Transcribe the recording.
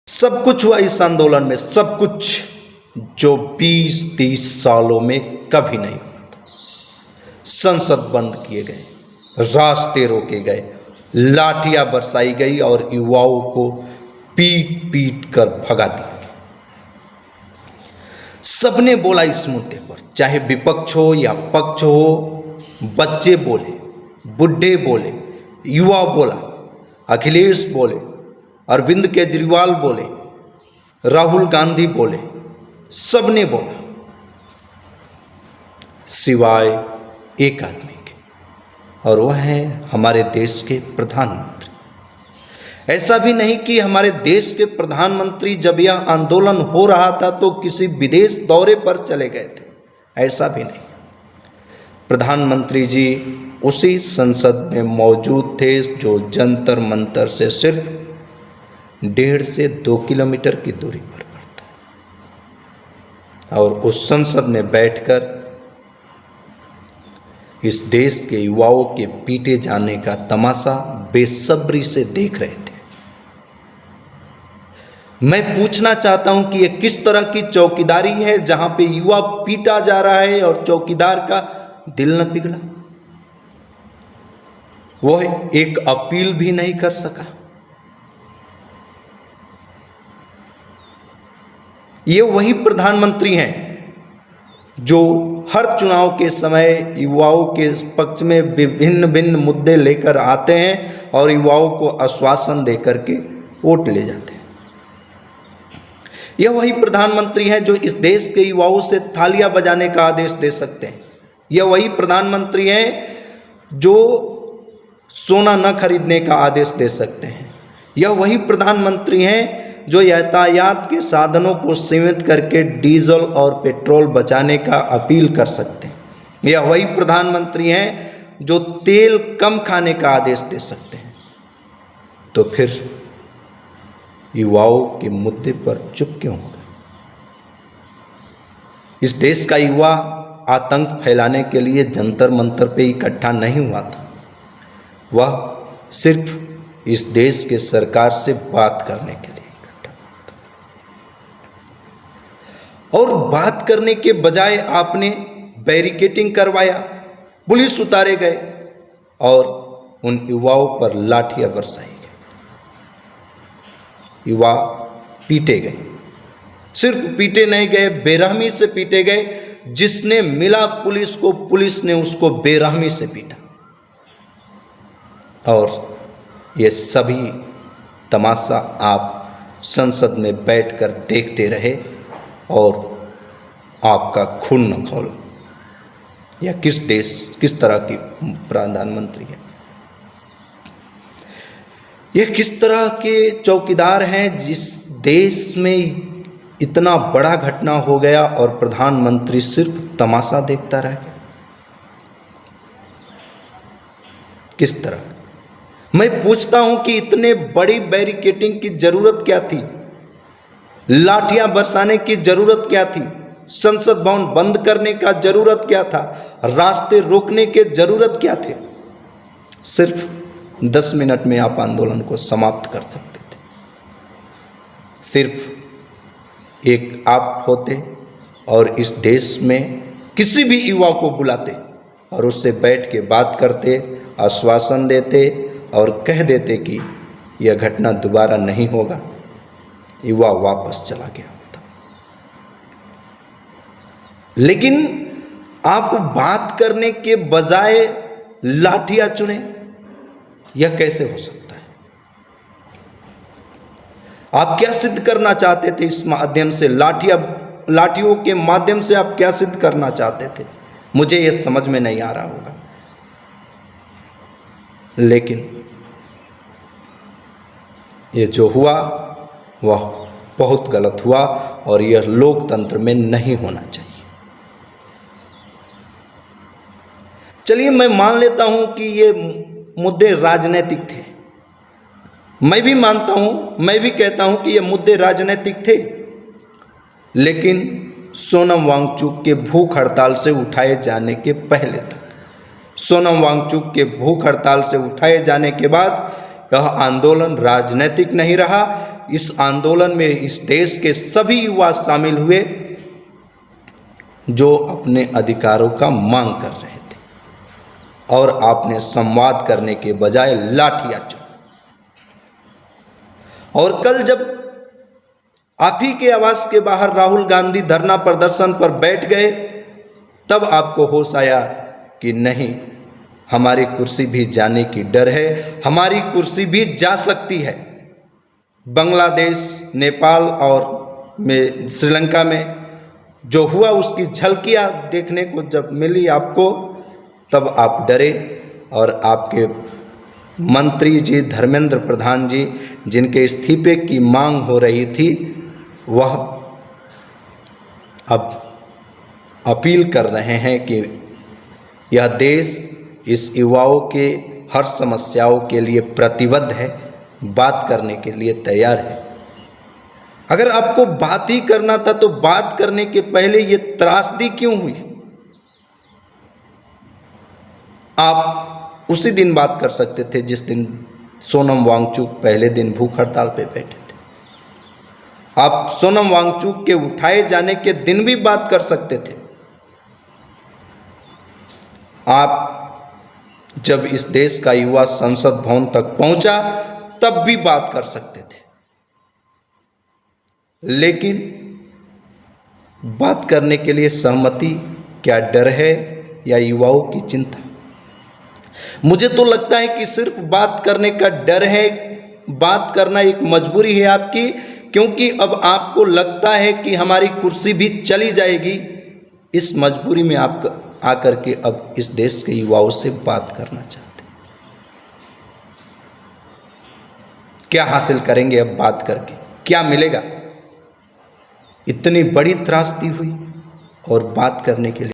सब कुछ हुआ इस आंदोलन में, सब कुछ जो 20-30 सालों में कभी नहीं हुआ था। संसद बंद किए गए, रास्ते रोके गए, लाठियां बरसाई गई और युवाओं को पीट पीट कर भगा दिया गया। सबने बोला इस मुद्दे पर, चाहे विपक्ष हो या पक्ष हो, बच्चे बोले, बुढ़े बोले, युवा बोला, अखिलेश बोले, अरविंद केजरीवाल बोले, राहुल गांधी बोले, सबने बोला सिवाय एक आदमी के, और वह है हमारे देश के प्रधानमंत्री। ऐसा भी नहीं कि हमारे देश के प्रधानमंत्री जब यह आंदोलन हो रहा था तो किसी विदेश दौरे पर चले गए थे, ऐसा भी नहीं। प्रधानमंत्री जी उसी संसद में मौजूद थे जो जंतर मंतर से सिर्फ 1.5 से 2 किलोमीटर की दूरी पर पड़ता है, और उस संसद में बैठकर इस देश के युवाओं के पीटे जाने का तमाशा बेसब्री से देख रहे थे। मैं पूछना चाहता हूं कि यह किस तरह की चौकीदारी है जहां पे युवा पीटा जा रहा है और चौकीदार का दिल न पिघला। वह एक अपील भी नहीं कर सका। ये वही प्रधानमंत्री हैं जो हर चुनाव के समय युवाओं के पक्ष में विभिन्न भिन्न मुद्दे लेकर आते हैं और युवाओं को आश्वासन देकर के वोट ले जाते हैं। यह वही प्रधानमंत्री हैं जो इस देश के युवाओं से थालियां बजाने का आदेश दे सकते हैं। यह वही प्रधानमंत्री हैं जो सोना न खरीदने का आदेश दे सकते हैं। यह वही प्रधानमंत्री हैं जो यातायात के साधनों को सीमित करके डीजल और पेट्रोल बचाने का अपील कर सकते हैं। यह वही प्रधानमंत्री हैं जो तेल कम खाने का आदेश दे सकते हैं। तो फिर युवाओं के मुद्दे पर चुप क्यों हो गए? इस देश का युवा आतंक फैलाने के लिए जंतर मंतर पे इकट्ठा नहीं हुआ था। वह सिर्फ इस देश के सरकार से बात करने के लिए इकट्ठा हुआ था। और बात करने के बजाय आपने बैरिकेडिंग करवाया, पुलिस उतारे गए और उन युवाओं पर लाठियां बरसाई गई। युवा पीटे गए, सिर्फ पीटे नहीं गए, बेरहमी से पीटे गए। जिसने मिला पुलिस को, पुलिस ने उसको बेरहमी से पीटा। और ये सभी तमाशा आप संसद में बैठकर देखते रहे और आपका खून न खौला। यह किस तरह की प्रधानमंत्री है? यह किस तरह के चौकीदार हैं जिस देश में इतना बड़ा घटना हो गया और प्रधानमंत्री सिर्फ तमाशा देखता रह गया? किस तरह? मैं पूछता हूं कि इतने बड़ी बैरिकेडिंग की जरूरत क्या थी? लाठियां बरसाने की जरूरत क्या थी? संसद भवन बंद करने का जरूरत क्या था? रास्ते रोकने के जरूरत क्या थे? सिर्फ 10 मिनट में आप आंदोलन को समाप्त कर सकते थे। सिर्फ एक आप होते और इस देश में किसी भी युवा को बुलाते और उससे बैठ के बात करते, आश्वासन देते और कह देते कि यह घटना दोबारा नहीं होगा, युवा वापस चला गया होता। लेकिन आप बात करने के बजाय लाठियां चुने, यह कैसे हो सकता है? आप क्या सिद्ध करना चाहते थे इस माध्यम से? लाठियों के माध्यम से आप क्या सिद्ध करना चाहते थे? मुझे यह समझ में नहीं आ रहा होगा। लेकिन ये जो हुआ वह बहुत गलत हुआ और यह लोकतंत्र में नहीं होना चाहिए। चलिए मैं मान लेता हूं कि ये मुद्दे राजनीतिक थे। मैं भी मानता हूं, मैं भी कहता हूं कि ये मुद्दे राजनीतिक थे। लेकिन सोनम वांगचुक के भूख हड़ताल से उठाए जाने के पहले तक, सोनम वांगचुक के भूख हड़ताल से उठाए जाने के बाद यह आंदोलन राजनीतिक नहीं रहा, इस आंदोलन में इस देश के सभी युवा शामिल हुए जो अपने अधिकारों का मांग कर रहे थे, और आपने संवाद करने के बजाय लाठियां चुनी। और कल जब आप ही के आवास के बाहर राहुल गांधी धरना प्रदर्शन पर बैठ गए, तब आपको होश आया कि नहीं, हमारी कुर्सी भी जाने की डर है, हमारी कुर्सी भी जा सकती है। बांग्लादेश, नेपाल और में श्रीलंका में जो हुआ उसकी झलकियां देखने को जब मिली आपको, तब आप डरे, और आपके मंत्री जी धर्मेंद्र प्रधान जी, जिनके इस्तीफे की मांग हो रही थी, वह अब अपील कर रहे हैं कि यह देश इस युवाओं के हर समस्याओं के लिए प्रतिबद्ध है, बात करने के लिए तैयार है। अगर आपको बात ही करना था तो बात करने के पहले ये त्रासदी क्यों हुई? आप उसी दिन बात कर सकते थे जिस दिन सोनम वांगचुक पहले दिन भूख हड़ताल पे बैठे थे। आप सोनम वांगचुक के उठाए जाने के दिन भी बात कर सकते थे। आप जब इस देश का युवा संसद भवन तक पहुंचा तब भी बात कर सकते थे, लेकिन बात करने के लिए सहमति क्या डर है या युवाओं की चिंता? मुझे तो लगता है कि सिर्फ बात करने का डर है। बात करना एक मजबूरी है आपकी, क्योंकि अब आपको लगता है कि हमारी कुर्सी भी चली जाएगी। इस मजबूरी में आप आकर के अब इस देश के युवाओं से बात करना चाहते हैं। क्या हासिल करेंगे अब बात करके? क्या मिलेगा? इतनी बड़ी त्रासदी हुई और बात करने के लिए